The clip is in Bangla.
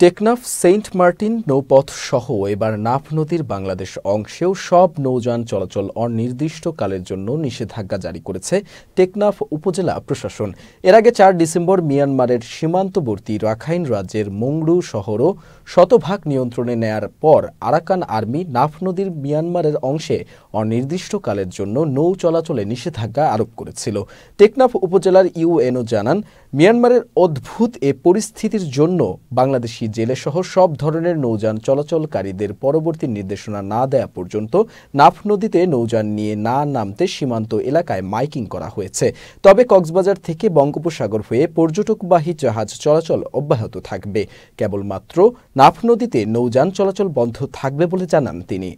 টেকনাফ সেন্ট মার্টিন নৌপথ সহ এবার নাফ নদীর বাংলাদেশ অংশেও সব নৌযান চলাচল অনির্দিষ্টকালের জন্য নিষেধাজ্ঞা জারি করেছে টেকনাফ উপজেলা প্রশাসন। এর আগে ৪ ডিসেম্বর মিয়ানমারের সীমান্তবর্তী রাখাইন রাজ্যের মংডু শহরও শতভাগ নিয়ন্ত্রণে নেয়ার পর আরাকান আর্মি নাফ নদীর মিয়ানমারের অংশে অনির্দিষ্টকালের জন্য নৌ চলাচলে নিষেধাজ্ঞা আরোপ করেছিল। টেকনাফ উপজেলার ইউএনও জানান, মিয়ানমারের অদ্ভুত এ পরিস্থিতির জন্য বাংলাদেশি জেলেসহ সব ধরনের নৌযান চলাচলকারীদের পরবর্তী নির্দেশনা না দেয়া পর্যন্ত নাফ নদীতে নৌযান নিয়ে না নামতে সীমান্ত এলাকায় মাইকিং করা হয়েছে। তবে কক্সবাজার থেকে বঙ্গোপসাগর হয়ে পর্যটকবাহী জাহাজ চলাচল অব্যাহত থাকবে। কেবলমাত্র নাফ নদীতে নৌযান চলাচল বন্ধ থাকবে বলে জানান তিনি।